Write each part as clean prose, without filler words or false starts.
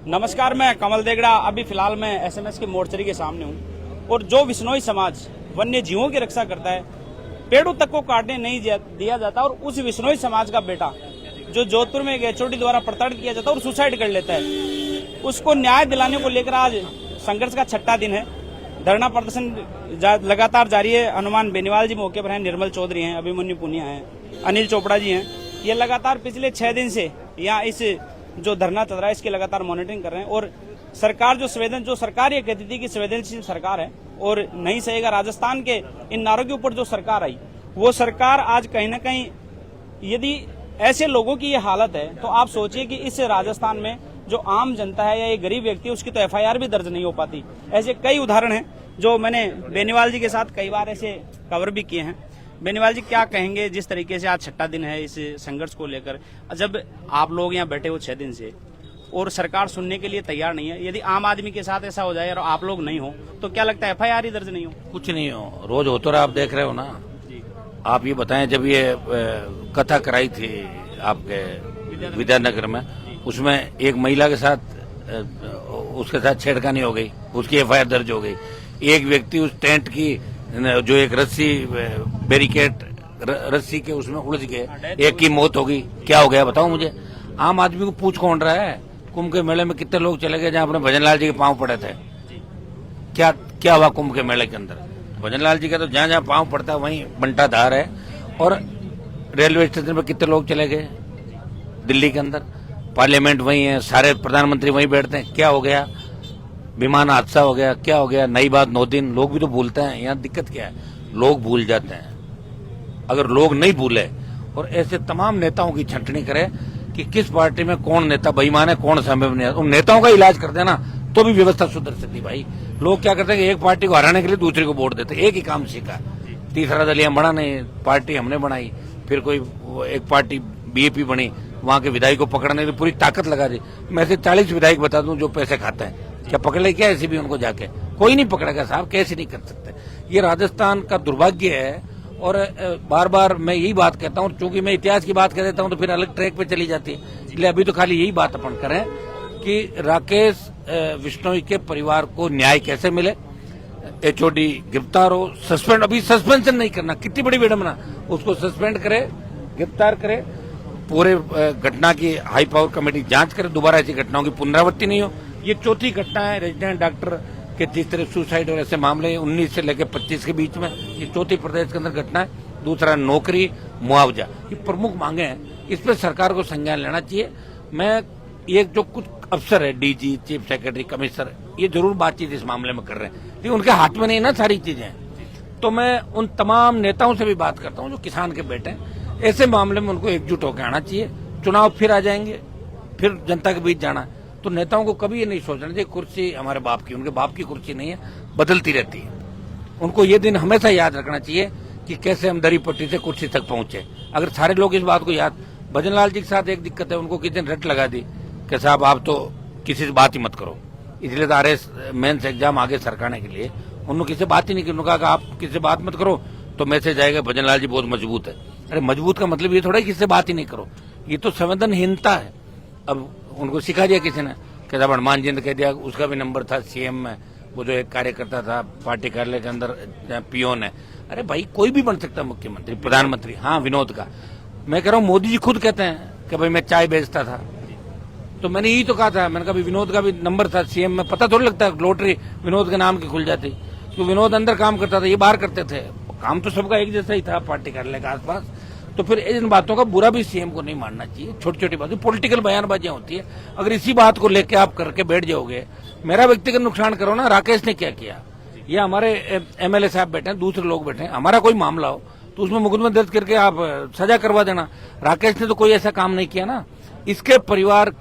नमस्कार, मैं कमल देगड़ा। अभी फिलहाल मैं एसएमएस के मोर्चरी के सामने हूँ और जो विश्नोई समाज वन्य जीवों की रक्षा करता है, पेड़ों तक को काटने नहीं दिया जाता, और उस विश्नोई समाज का बेटा जो जोधपुर में एक एचओडी द्वारा प्रताड़ित किया जाता है और सुसाइड कर लेता है, उसको न्याय दिलाने को लेकर आज संघर्ष का 6ठा दिन है। धरना प्रदर्शन लगातार जारी है। हनुमान बेनीवाल जी मौके पर हैं, निर्मल चौधरी हैं, अभिमन्यु पुनिया हैं, अनिल चोपड़ा जी हैं। ये लगातार पिछले 6 दिन से यहाँ इस जो धरना चल रहा है इसकी लगातार मॉनिटरिंग कर रहे हैं। और सरकार जो सरकार ये कहती थी कि संवेदनशील सरकार है और नहीं सहेगा राजस्थान के इन नारों के ऊपर जो सरकार आई, वो सरकार आज कहीं ना कहीं, यदि ऐसे लोगों की ये हालत है तो आप सोचिए कि इस राजस्थान में जो आम जनता है या ये गरीब व्यक्ति है उसकी तो एफआईआर भी दर्ज नहीं हो पाती। ऐसे कई उदाहरण हैं जो मैंने बेनीवाल जी के साथ कई बार ऐसे कवर भी किए हैं। बेनीवाल जी, क्या कहेंगे जिस तरीके से आज 6ठा दिन है इस संघर्ष को लेकर, जब आप लोग यहाँ बैठे हो 6 दिन से और सरकार सुनने के लिए तैयार नहीं है? यदि आम आदमी के साथ ऐसा हो जाए और आप लोग नहीं हो तो क्या लगता है एफआईआर ही दर्ज नहीं हो? कुछ नहीं हो, रोज हो तो रहा, आप देख रहे हो ना। आप ये बताएं, जब ये कथा कराई थी आपके विद्यानगर में, उसमें एक महिला के साथ उसके साथ छेड़खानी हो गई, उसकी एफआईआर दर्ज हो गई। एक व्यक्ति उस टेंट की जो एक रस्सी बैरिकेड रस्सी के उसमें उलझ गए, एक की मौत हो गई। क्या हो गया बताओ मुझे? आम आदमी को पूछ कौन रहा है? कुंभ के मेले में कितने लोग चले गए जहां अपने भजनलाल जी के पांव पड़े थे? क्या हुआ कुंभ के मेले के अंदर? भजनलाल जी का तो जहां जहां पांव पड़ता है वहीं बंटा धार है। और रेलवे स्टेशन पर कितने लोग चले गए दिल्ली के अंदर? पार्लियामेंट वहीं है, सारे प्रधानमंत्री वहीं बैठते हैं। क्या हो गया? विमान हादसा हो गया, क्या हो गया? नई बात 9 दिन, लोग भी तो भूलते हैं। यहाँ दिक्कत क्या है? लोग भूल जाते हैं। अगर लोग नहीं भूले और ऐसे तमाम नेताओं की छंटनी करे कि किस पार्टी में कौन नेता बेईमान है, कौन संभव नहीं है, उन नेताओं का इलाज कर देना तो भी व्यवस्था सुधर सकती। भाई लोग क्या करते हैं कि एक पार्टी को हराने के लिए दूसरे को वोट देते, एक ही काम सीखा, तीसरा दलिया बना नहीं, पार्टी हमने बनाई, फिर कोई एक पार्टी बीएपी बनी, वहां के विधायक को पकड़ने की पूरी ताकत लगा दी। मैं से 40 विधायक बता दूं जो पैसे खाते हैं, क्या पकड़ ले? क्या ऐसे भी उनको जाके कोई नहीं पकड़ेगा साहब, कैसे नहीं कर सकते? ये राजस्थान का दुर्भाग्य है। और बार बार मैं यही बात कहता हूँ, चूंकि मैं इतिहास की बात कर देता हूँ तो फिर अलग ट्रैक पे चली जाती है, इसलिए अभी तो खाली यही बात अपन करें कि राकेश विश्नोई के परिवार को न्याय कैसे मिले, एचओडी गिरफ्तार हो, सस्पेंड, अभी सस्पेंशन नहीं करना, कितनी बड़ी विडंबना, उसको सस्पेंड करे, गिरफ्तार करे, पूरे घटना की हाई पावर कमेटी जांच करे, दोबारा ऐसी घटनाओं की पुनरावृत्ति नहीं हो। ये 4थी घटना है रेजिडेंट डॉक्टर के जिस तरह सुसाइड और ऐसे मामले 19 से लेकर 25 के बीच में, ये 4थी प्रदेश के अंदर घटना है। दूसरा नौकरी, मुआवजा, ये प्रमुख मांगे हैं, इस पर सरकार को संज्ञान लेना चाहिए। मैं ये जो कुछ अफसर है, डीजी, चीफ सेक्रेटरी, कमिश्नर, ये जरूर बातचीत इस मामले में कर रहे हैं, लेकिन उनके हाथ में नहीं ना सारी चीजें। तो मैं उन तमाम नेताओं से भी बात करता हूँ जो किसान के बेटे हैं, ऐसे मामले में उनको एकजुट होकर आना चाहिए। चुनाव फिर आ जाएंगे, फिर जनता के बीच जाना, तो नेताओं को कभी ये नहीं सोचना चाहिए कुर्सी हमारे बाप की, उनके बाप की कुर्सी नहीं है, बदलती रहती है। उनको ये दिन हमेशा याद रखना चाहिए कि कैसे हम दरी पट्टी से कुर्सी तक पहुंचे। अगर सारे लोग इस बात को याद, भजनलाल जी के साथ एक दिक्कत है, उनको किसी दिन रट लगा दी कि साहब आप तो किसी से बात ही मत करो, इसलिए तो आरएस मेंस एग्जाम आगे सरकाने के लिए उन्होंने किसी से बात ही नहीं की। उन्होंने कहा आप किसी से बात मत करो तो मैसेज आएगा भजनलाल जी बहुत मजबूत है। अरे मजबूत का मतलब ये थोड़ा किसी से बात ही नहीं करो, ये तो संवेदनहीनता है। अब उनको सिखा दिया किसी ने कि साहब हनुमान जी ने कह दिया, उसका भी नंबर था सीएम में, वो जो एक कार्यकर्ता था पार्टी कार्यालय के अंदर पियोन है। अरे भाई कोई भी बन सकता है मुख्यमंत्री, प्रधानमंत्री। हाँ, विनोद का मैं कह रहा हूँ, मोदी जी खुद कहते हैं कि भाई मैं चाय बेचता था, तो मैंने यही तो कहा था, मैंने कहा विनोद का भी नंबर था सीएम में, पता थोड़ा लगता है लॉटरी विनोद के नाम की खुल जाती, तो विनोद अंदर काम करता था, ये बाहर करते थे, काम तो सबका एक जैसा ही था पार्टी कार्यालय के आसपास। तो फिर इन बातों का बुरा भी सीएम को नहीं मानना चाहिए, छोटी छोटी बातें, पॉलिटिकल बयानबाजियां होती है। अगर इसी बात को लेकर आप करके बैठ जाओगे, मेरा व्यक्तिगत नुकसान करो ना, राकेश ने क्या किया, या हमारे एमएलए साहब बैठे हैं, दूसरे लोग बैठे हैं, हमारा कोई मामला हो तो उसमें मुकदमा दर्ज करके आप सजा करवा देना। राकेश ने तो कोई ऐसा काम नहीं किया ना, इसके परिवार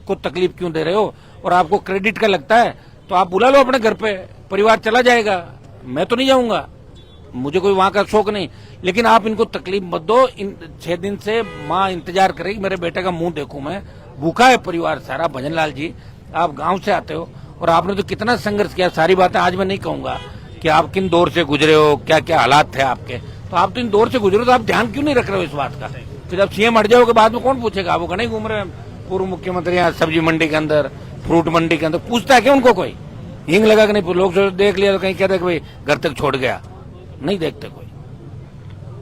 को तकलीफ क्यों दे रहे हो? और आपको क्रेडिट का लगता है तो आप बुला लो अपने घर पे, परिवार चला जाएगा, मैं तो नहीं जाऊंगा, मुझे कोई वहां का शौक नहीं, लेकिन आप इनको तकलीफ मत दो। इन 6 दिन से माँ इंतजार करेगी, मेरे बेटे का मुंह देखूं मैं, भूखा है परिवार सारा। भजनलाल जी, आप गांव से आते हो और आपने तो कितना संघर्ष किया, सारी बातें आज मैं नहीं कहूंगा कि आप किन दौर से गुजरे हो, क्या क्या हालात थे आपके, तो आप तो इन दौर से गुजरे हो, तो आप ध्यान क्यों नहीं रख रहे हो इस बात का? फिर जब सीएम हट जाओगे बाद में कौन पूछेगा? आप वो घने घूम रहे हैं पूर्व मुख्यमंत्री यहाँ सब्जी मंडी के अंदर, फ्रूट मंडी के अंदर पूछता है कि उनको कोई हिंग लगा के नहीं, लोग देख लिया तो कहीं कहते कि भाई घर तक छोड़ गया, नहीं देखते कोई।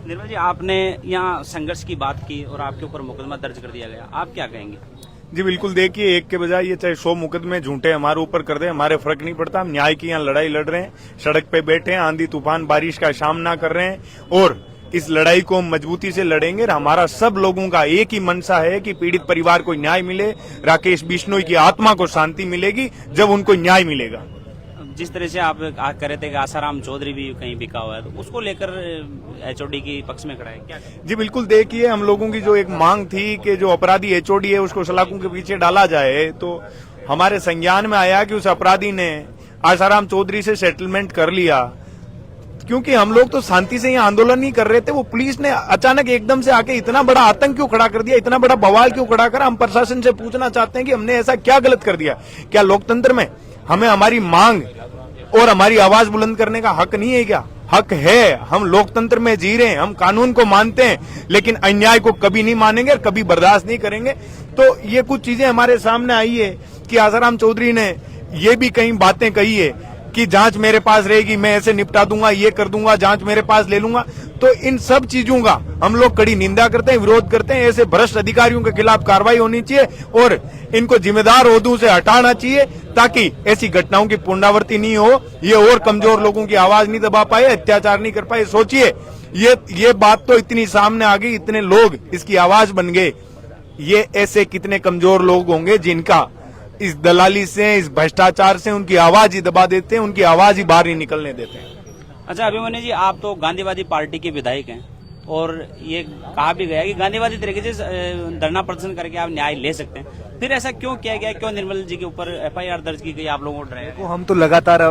निर्मल जी, आपने यहाँ संघर्ष की बात की और आपके ऊपर मुकदमा दर्ज कर दिया गया, आप क्या कहेंगे? जी बिल्कुल, देखिए एक के बजाय ये चाहे 100 मुकदमे झूठे हमारे ऊपर कर दे, हमारे फर्क नहीं पड़ता। हम न्याय की यहाँ लड़ाई लड़ रहे हैं, सड़क पे बैठे हैं, आंधी तूफान बारिश का सामना कर रहे हैं और इस लड़ाई को हम मजबूती से लड़ेंगे। हमारा सब लोगों का एक ही मनसा है कि पीड़ित परिवार को न्याय मिले, राकेश बिश्नोई की आत्मा को शांति मिलेगी जब उनको न्याय मिलेगा। जिस तरह से आप कह रहे थे कि आसाराम चौधरी भी कहीं बिका हुआ है, तो उसको लेकर एचओडी की पक्ष में खड़ा है क्या? जी बिल्कुल, देखिए हम लोगों की जो एक मांग थी कि जो अपराधी एचओडी है उसको सलाखों के पीछे डाला जाए, तो हमारे संज्ञान में आया कि उस अपराधी ने आसाराम चौधरी से सेटलमेंट कर लिया। क्योंकि हम लोग तो शांति से यहाँ आंदोलन नहीं कर रहे थे, वो पुलिस ने अचानक एकदम से आके इतना बड़ा आतंक क्यों खड़ा कर दिया, इतना बड़ा बवाल क्यों खड़ा करा। हम प्रशासन से पूछना चाहते हैं कि हमने ऐसा क्या गलत कर दिया? क्या लोकतंत्र में हमें हमारी मांग और हमारी आवाज बुलंद करने का हक नहीं है क्या? हक है, हम लोकतंत्र में जी रहे हैं, हम कानून को मानते हैं, लेकिन अन्याय को कभी नहीं मानेंगे और कभी बर्दाश्त नहीं करेंगे। तो ये कुछ चीजें हमारे सामने आई है कि आसाराम चौधरी ने ये भी कई बातें कही है कि जांच मेरे पास रहेगी, मैं ऐसे निपटा दूंगा, ये कर दूंगा, जांच मेरे पास ले लूंगा। तो इन सब चीजों का हम लोग कड़ी निंदा करते हैं, विरोध करते हैं। ऐसे भ्रष्ट अधिकारियों के खिलाफ कार्रवाई होनी चाहिए और इनको जिम्मेदार ओहदों से हटाना चाहिए ताकि ऐसी घटनाओं की पुनरावृत्ति नहीं हो, ये और कमजोर लोगों की आवाज नहीं दबा पाए, अत्याचार नहीं कर पाए। सोचिए, ये बात तो इतनी सामने आ गई, इतने लोग इसकी आवाज बन गए। ये ऐसे कितने कमजोर लोग होंगे जिनका इस दलाली से, इस भ्रष्टाचार से उनकी आवाज ही दबा देते हैं, उनकी आवाज ही बाहर नहीं निकलने देते हैं। अच्छा अभिमन्यु जी, आप तो गांधीवादी पार्टी के विधायक हैं और ये कहा भी गया कि गांधीवादी तरीके से धरना प्रदर्शन करके आप न्याय ले सकते हैं, फिर ऐसा क्यों किया गया? क्यों निर्मल जी के ऊपर एफआईआर दर्ज की गई आप लोगों को डराया? हम तो लगातार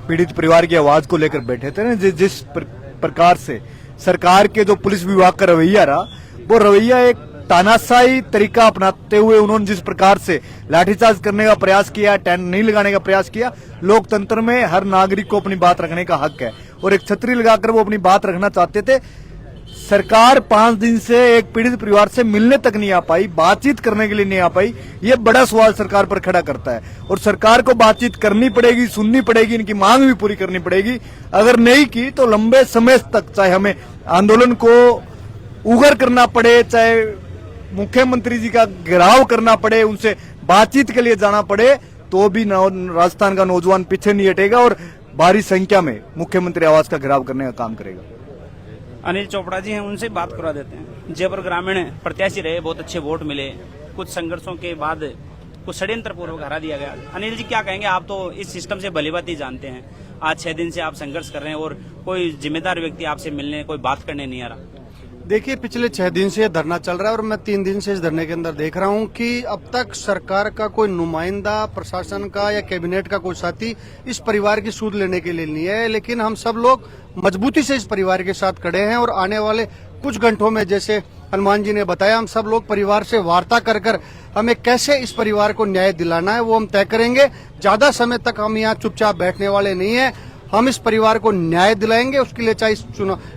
पीड़ित परिवार की आवाज को लेकर बैठे थे ना। जिस प्रकार से सरकार के जो पुलिस विभाग का रवैया रहा, वो रवैया एक तानाशाही तरीका अपनाते हुए उन्होंने जिस प्रकार से लाठीचार्ज करने का प्रयास किया, टेंट नहीं लगाने का प्रयास किया। लोकतंत्र में हर नागरिक को अपनी बात रखने का हक है और एक छतरी लगाकर वो अपनी बात रखना चाहते थे। सरकार 5 दिन से एक पीड़ित परिवार से मिलने तक नहीं आ पाई, बातचीत करने के लिए नहीं आ पाई। ये बड़ा सवाल सरकार पर खड़ा करता है और सरकार को बातचीत करनी पड़ेगी, सुननी पड़ेगी, इनकी मांग भी पूरी करनी पड़ेगी। अगर नहीं की तो लंबे समय तक चाहे हमें आंदोलन को उग्र करना पड़े, चाहे मुख्यमंत्री जी का घेराव करना पड़े, उनसे बातचीत के लिए जाना पड़े, तो भी राजस्थान का नौजवान पीछे नहीं हटेगा और भारी संख्या में मुख्यमंत्री आवास का घेराव करने का काम करेगा। अनिल चोपड़ा जी हैं, उनसे बात करवा देते हैं। जयपुर ग्रामीण प्रत्याशी रहे, बहुत अच्छे वोट मिले, कुछ संघर्षों के बाद कुछ षड्यंत्र पूर्वक हरा दिया गया। अनिल जी क्या कहेंगे? आप तो इस सिस्टम से भलीभांति जानते हैं, आज 6 दिन से आप संघर्ष कर रहे हैं और कोई जिम्मेदार व्यक्ति आपसे मिलने, कोई बात करने नहीं आ रहा। देखिए, पिछले 6 दिन से धरना चल रहा है और मैं 3 दिन से इस धरने के अंदर देख रहा हूं कि अब तक सरकार का कोई नुमाइंदा, प्रशासन का या कैबिनेट का कोई साथी इस परिवार की सूद लेने के लिए नहीं है। लेकिन हम सब लोग मजबूती से इस परिवार के साथ खड़े हैं और आने वाले कुछ घंटों में, जैसे हनुमान जी ने बताया, हम सब लोग परिवार से वार्ता कर कर हमें कैसे इस परिवार को न्याय दिलाना है वो हम तय करेंगे। ज्यादा समय तक हम यहाँ चुपचाप बैठने वाले नहीं है। हम इस परिवार को न्याय दिलाएंगे, उसके लिए चाहे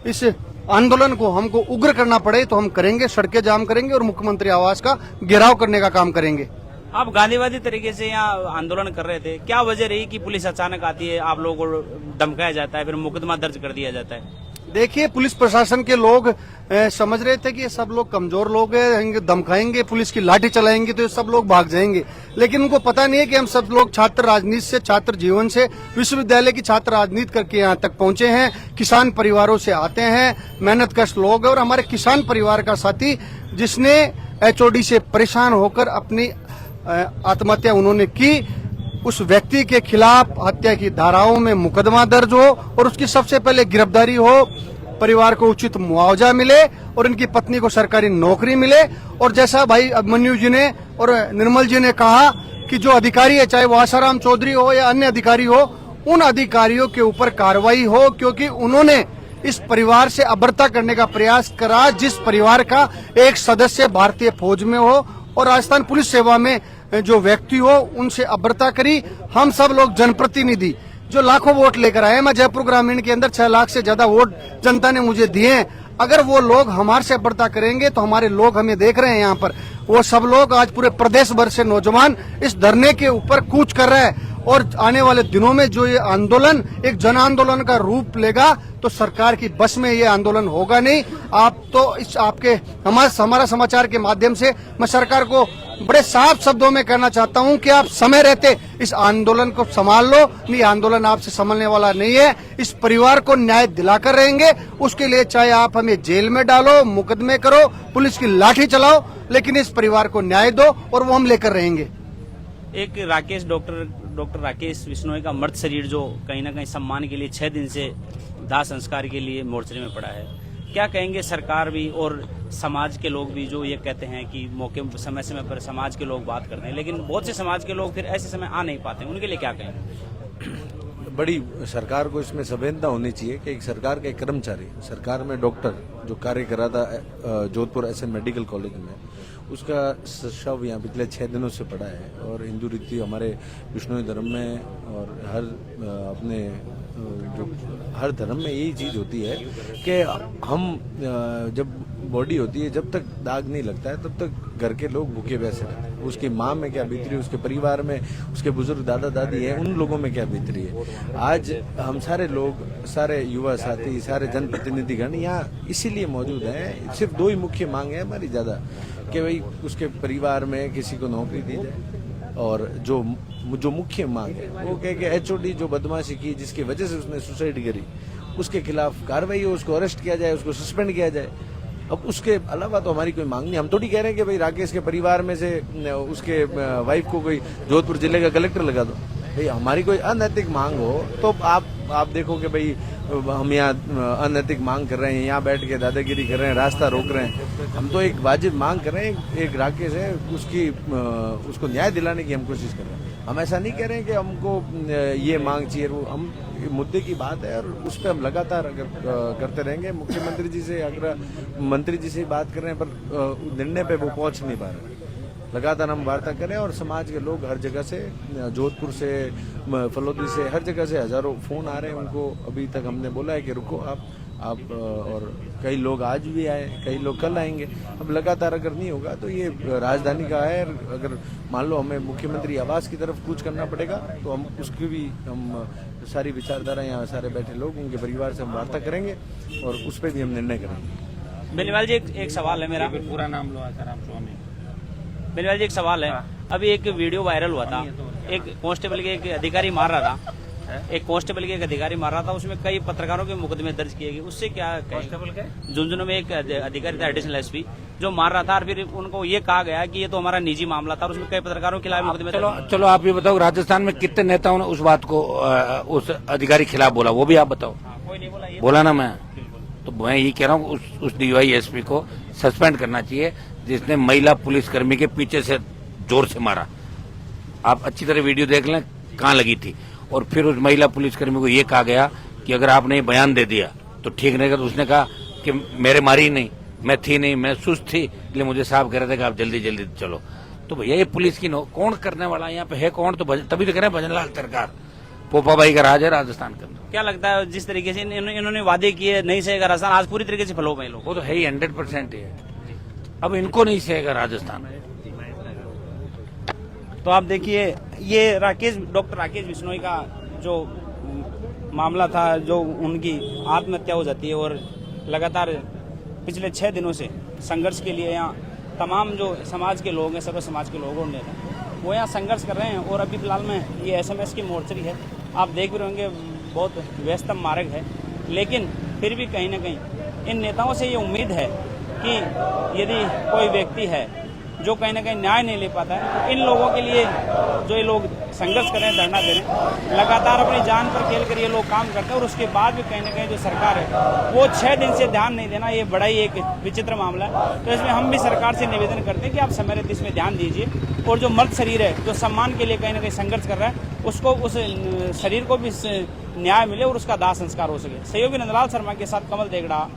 इस आंदोलन को हमको उग्र करना पड़े तो हम करेंगे, सड़कें जाम करेंगे और मुख्यमंत्री आवास का घेराव करने का काम करेंगे। आप गांधीवादी तरीके से यहाँ आंदोलन कर रहे थे, क्या वजह रही कि पुलिस अचानक आती है, आप लोगों को धमकाया जाता है, फिर मुकदमा दर्ज कर दिया जाता है? देखिए, पुलिस प्रशासन के लोग समझ रहे थे कि ये सब लोग कमजोर लोग हैं, धमकाएंगे, पुलिस की लाठी चलाएंगे तो ये सब लोग भाग जाएंगे। लेकिन उनको पता नहीं है कि हम सब लोग छात्र राजनीति से, छात्र जीवन से, विश्वविद्यालय की छात्र राजनीति करके यहाँ तक पहुंचे हैं, किसान परिवारों से आते हैं, मेहनतकश लोग हैं। और हमारे किसान परिवार का साथी जिसने एचओडी से परेशान होकर अपनी आत्महत्या उन्होंने की, उस व्यक्ति के खिलाफ हत्या की धाराओं में मुकदमा दर्ज हो और उसकी सबसे पहले गिरफ्तारी हो, परिवार को उचित मुआवजा मिले और इनकी पत्नी को सरकारी नौकरी मिले। और जैसा भाई अभिमन्यु जी ने और निर्मल जी ने कहा कि जो अधिकारी है, चाहे वो आसाराम चौधरी हो या अन्य अधिकारी हो, उन अधिकारियों के ऊपर कार्रवाई हो, क्योंकि उन्होंने इस परिवार से अभद्रता करने का प्रयास करा, जिस परिवार का एक सदस्य भारतीय फौज में हो और राजस्थान पुलिस सेवा में जो व्यक्ति हो, उनसे अभद्रता करी। हम सब लोग जनप्रतिनिधि जो लाखों वोट लेकर आए, मैं जयपुर ग्रामीण के अंदर 6 लाख से ज्यादा वोट जनता ने मुझे दिए हैं। अगर वो लोग हमारे से बढ़ता करेंगे तो हमारे लोग हमें देख रहे हैं यहाँ पर, वो सब लोग आज पूरे प्रदेश भर से नौजवान इस धरने के ऊपर कूच कर रहे हैं। और आने वाले दिनों में जो ये आंदोलन एक जन आंदोलन का रूप लेगा तो सरकार की बस में ये आंदोलन होगा नहीं। आप तो इस आपके हमारा समाचार के माध्यम से मैं सरकार को बड़े साफ शब्दों में कहना चाहता हूं कि आप समय रहते इस आंदोलन को संभाल लो। नहीं, आंदोलन आपसे संभलने वाला नहीं है। इस परिवार को न्याय दिलाकर रहेंगे, उसके लिए चाहे आप हमें जेल में डालो, मुकदमे करो, पुलिस की लाठी चलाओ, लेकिन इस परिवार को न्याय दो और वो हम लेकर रहेंगे। एक राकेश डॉक्टर राकेश बिश्नोई का मृत शरीर जो कहीं ना कहीं सम्मान के लिए 6 दिन से दाह संस्कार के लिए मोर्चरी में पड़ा है, क्या कहेंगे सरकार भी और समाज के लोग भी जो ये कहते हैं कि मौके समय समय पर समाज के लोग बात करते हैं, लेकिन बहुत से समाज के लोग फिर ऐसे समय आ नहीं पाते, उनके लिए क्या कहेंगे? बड़ी सरकार को इसमें संवेदना होनी चाहिए कि एक सरकार का एक कर्मचारी, सरकार में डॉक्टर जो कार्य कर रहा था जोधपुर एसएम मेडिकल कॉलेज में, उसका शव यहाँ पिछले 6 दिनों से पड़ा है। और हिंदू रीति हमारे विष्णु धर्म में और हर धर्म में यही चीज होती है कि हम जब बॉडी होती है, जब तक दाग नहीं लगता है तब तक घर के लोग भूखे प्यासे रहते हैं। उसकी माँ में क्या बीत रही है, उसके परिवार में उसके बुजुर्ग दादा दादी है, उन लोगों में क्या बीत रही है। आज हम सारे लोग, सारे युवा साथी, सारे जनप्रतिनिधिगण यहाँ इसीलिए मौजूद हैं। सिर्फ 2 ही मुख्य मांग है हमारी ज्यादा, कि भाई उसके परिवार में किसी को नौकरी दी जाए, और जो मुख्य मांग है वो कह के एचओडी जो बदमाशी की, जिसकी वजह से उसने सुसाइड करी, उसके खिलाफ कार्रवाई हो, उसको अरेस्ट किया जाए, उसको सस्पेंड किया जाए। अब उसके अलावा तो हमारी कोई मांग नहीं। हम थोड़ी कह रहे हैं कि भाई राकेश के परिवार में से उसके वाइफ को कोई जोधपुर जिले का कलेक्टर लगा दो। भाई हमारी कोई अनैतिक मांग हो तो आप देखो कि भाई हम यहाँ अनैतिक मांग कर रहे हैं, यहाँ बैठ के दादागिरी कर रहे हैं, रास्ता रोक रहे हैं। हम तो एक वाजिब मांग कर रहे हैं, एक राकेश है उसको न्याय दिलाने की हम कोशिश कर रहे हैं। हम ऐसा नहीं कह रहे हैं कि हमको ये मांग चाहिए, वो हम मुद्दे की बात है और उस पर हम लगातार करते रहेंगे। मुख्यमंत्री जी से मंत्री जी से बात कर रहे हैं, पर निर्णय पे वो पहुंच नहीं पा रहे। लगातार हम वार्ता करें और समाज के लोग हर जगह से, जोधपुर से, फलोदी से, हर जगह से हजारों फोन आ रहे हैं उनको। अभी तक हमने बोला है कि रुको आप और कई लोग आज भी आए, कई लोग कल आएंगे। अब लगातार अगर नहीं होगा तो ये राजधानी का है, अगर मान लो हमें मुख्यमंत्री आवास की तरफ कूच करना पड़ेगा तो हम उसकी भी सारी विचारधारा यहाँ सारे बैठे लोग, उनके परिवार से हम वार्ता करेंगे और उस पर भी हम निर्णय करेंगे। बेनीवाल जी एक सवाल है मेरा, पूरा नाम लो आसाराम स्वामी। बेनीवाल जी एक सवाल है, अभी एक वीडियो वायरल हुआ था, एक कांस्टेबल के एक अधिकारी मार रहा था, उसमें कई पत्रकारों के मुकदमे दर्ज किए गए। उससे क्या कांस्टेबल के झुंझुनू में एक अधिकारी था, एडिशनल एसपी, जो मार रहा था और फिर उनको ये कहा गया कि ये तो हमारा निजी मामला था और उसमें कई पत्रकारों के खिलाफ मुकदमे। चलो आप ये बताओ, राजस्थान में कितने नेताओं ने उस बात को उस अधिकारी के खिलाफ बोला, वो भी आप बताओ। कोई नहीं बोला, बोला ना मैं, तो मैं ये कह रहा हूँ उस DYSP को सस्पेंड करना चाहिए जिसने महिला पुलिसकर्मी के पीछे से जोर से मारा। आप अच्छी तरह वीडियो देख लें कहाँ लगी थी। और फिर उस महिला पुलिसकर्मी को ये कहा गया कि अगर आपने ये बयान दे दिया तो ठीक रहेगा। तो उसने कहा कि मेरे मारी नहीं, मैं थी नहीं, मैं सुस्त थी, इसलिए मुझे साहब कह रहे थे कि आप जल्दी जल्दी चलो। तो भैया ये पुलिस की कौन करने वाला यहाँ पे है कौन? तो तभी तो कह रहे हैं भजन लाल सरकार, पोपा भाई का राज है राजस्थान के अंदर। क्या लगता है जिस तरीके से इन्होंने वादे किए नहीं सहेगा राजस्थान, आज पूरी तरीके से फलो में लोग? वो तो है ही, 100% है। अब इनको नहीं सहेगा राजस्थान। तो आप देखिए, ये डॉक्टर राकेश बिश्नोई का जो मामला था, जो उनकी आत्महत्या हो जाती है और लगातार पिछले 6 दिनों से संघर्ष के लिए यहाँ तमाम जो समाज के लोग हैं, सर्व समाज के लोगों ने वो यहाँ संघर्ष कर रहे हैं। और अभी फिलहाल में ये SMS की मोर्चरी है, आप देख भी रहेंगे बहुत व्यस्तम मार्ग है, लेकिन फिर भी कहीं ना कहीं इन नेताओं से ये उम्मीद है कि यदि कोई व्यक्ति है जो कहीं ना कहीं न्याय नहीं ले पाता है, तो इन लोगों के लिए जो ये लोग संघर्ष कर रहे हैं, धरना दे रहे हैं, लगातार अपनी जान पर खेल कर ये लोग काम करते हैं। और उसके बाद भी कहीं ना कहीं जो सरकार है वो 6 दिन से ध्यान नहीं देना, ये बड़ा ही एक विचित्र मामला है। तो इसमें हम भी सरकार से निवेदन करते हैं कि आप समय रहते इसमें ध्यान दीजिए और जो मर्द शरीर है, जो सम्मान के लिए कहीं ना कहीं संघर्ष कर रहा है, उसको, उस शरीर को भी न्याय मिले और उसका दाह संस्कार हो सके। सहयोगी नंदलाल शर्मा के साथ कमल देगड़ा,